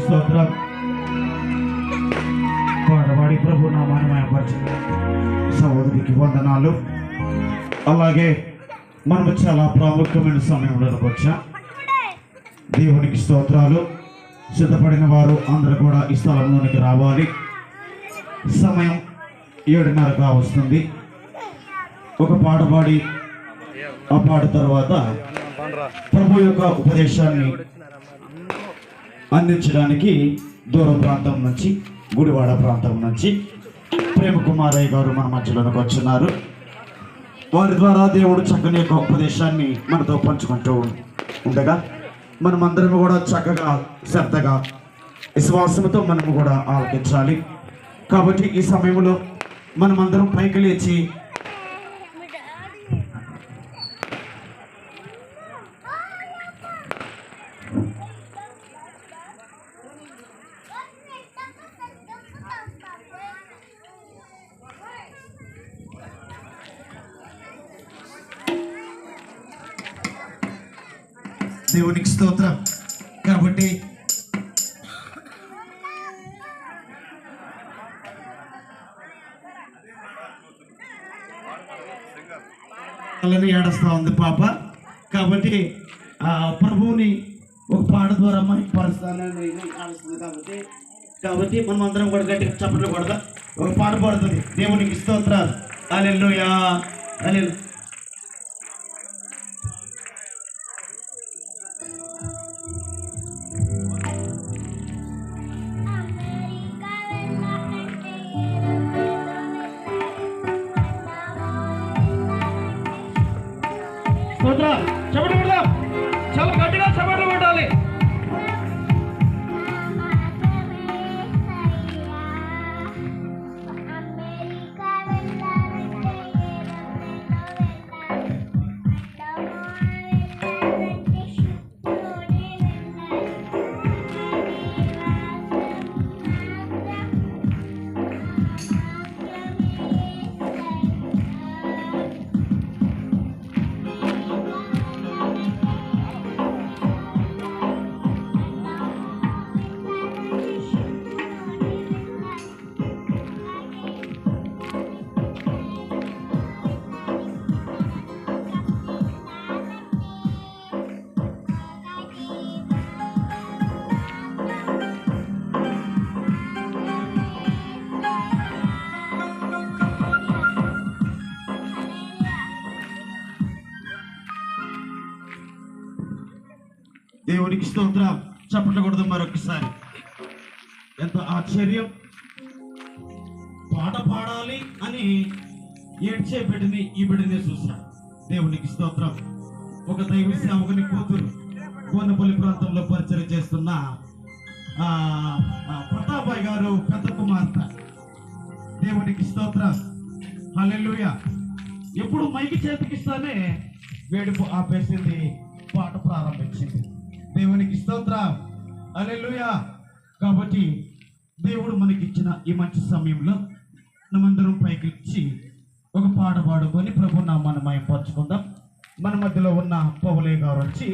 స్తోత్రం. పాడవాడి ప్రభు నామాన్ని మయపరిచిన సహోదరికి వందనాలు. అలాగే మనము చాలా ప్రాముఖ్యమైన సమయంలోకి వచ్చాం. దేవునికి స్తోత్రాలు. సిద్ధపడిన వారు అందరూ కూడా ఈ స్థలంలోనికి రావాలి. సమయం 7:30 వస్తుంది. ఒక పాట పాడి ఆ పాట తర్వాత ప్రభు యొక్క ఉపదేశాన్ని అందించడానికి దూర ప్రాంతం నుంచి, గుడివాడ ప్రాంతం నుంచి ప్రేమ కుమారయ్య గారు మన మధ్యలోకి వచ్చున్నారు. వారి ద్వారా దేవుడు చక్కని యొక్క ఉపదేశాన్ని మనతో పంచుకుంటూ ఉండగా మనమందరం కూడా చక్కగా శ్రద్ధగా విశ్వాసంతో మనము కూడా ఆలకించాలి. కాబట్టి ఈ సమయంలో మనమందరం పైకి లేచి దేవునికి స్తోత్రం. కాబట్టి అలానే ఏడుస్తా ఉంది పాప. కాబట్టి ప్రభువుని ఒక పాట ద్వారా పరుస్తానని ఆడుస్తుంది. కాబట్టి మనం అందరం కూడా గట్టిగా చప్పట్లు కొడదాం. ఒక పాట పాడుతుంది. దేవునికి స్తోత్రాలు. హల్లెలూయా హల్లెలూయా. చప్పట్లు కొడదాం. చాలా గట్టిగా చప్పట్లు కొట్టాలి. దేవునికి స్తోత్రం. చప్పట్లు కొడదాం మరొకసారి. ఎంత ఆశ్చర్యం. పాట పాడాలి అని ఏడ్చే బిడ్డని ఈ బిడ్డనే చూశాను. దేవునికి స్తోత్రం. ఒక దైవ సేవకుని కూతురు కోనపల్లి ప్రాంతంలో పరిచయం చేస్తున్న ప్రతాపాయ్ గారు పెద్ద కుమార్తె. దేవునికి స్తోత్రం. హల్లెలూయా. ఎప్పుడు మైకి చేతికిస్తానే వేడుపు ఆపేసింది, పాట ప్రారంభించింది. దేవునికి స్తోత్రం. హల్లెలూయా. కాబట్టి దేవుడు మనకిచ్చిన ఈ మంచి సమయంలో మనమందరం పైకి ఇచ్చి ఒక పాట పాడుకొని ప్రభు నామాన్ని మహిమపరచుకుందాం. మన మధ్యలో ఉన్న పౌలయ్య గారు వచ్చి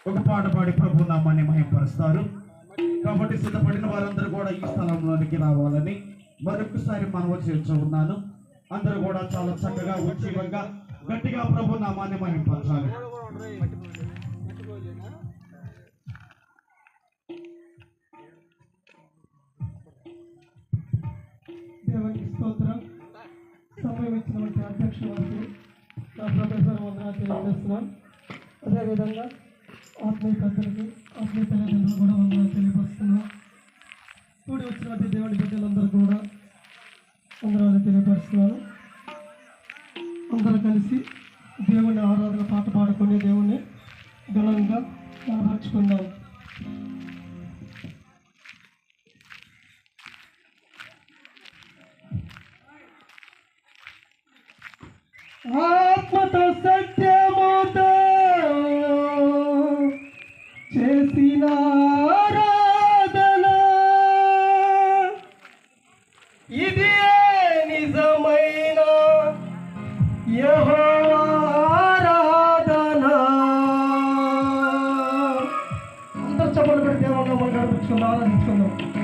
ఒక పాట పాడి ప్రభు నామాన్ని మహిమపరుస్తారు. కాబట్టి సిద్ధపడిన వారందరూ కూడా ఈ స్థలంలోనికి రావాలని మరొకసారి మనవి చేస్తూ ఉన్నాను. అందరూ కూడా చాలా చక్కగా ఉజ్జీవంగా గట్టిగా ప్రభు నామాన్ని మహిమపరచాలి. దేవునికి స్తోత్రం. సమయం ఇచ్చినటువంటి అధ్యక్షులకు నా ప్రొఫెసర్ వందనాలు తెలియజేస్తున్నాను. అదేవిధంగా ఆత్మీయ పెద్దలకి, ఆత్మీయ తల్లిదండ్రులు కూడా వందనాలు తెలియపరుస్తున్నాం. కూడి వచ్చినటువంటి దేవుని బిడ్డలందరూ కూడా వందనాలు తెలియపరుస్తున్నాను. అందరూ కలిసి దేవుని ఆరాధన పాట పాడుకునే దేవుణ్ణి ఘనంగా కనపరుచుకుందాం. ఆత్మతో సత్యముతో చేసిన ఆరాధన ఇది నిజమైన యెహోవా ఆరాధన. ఆరాధించుకుందాం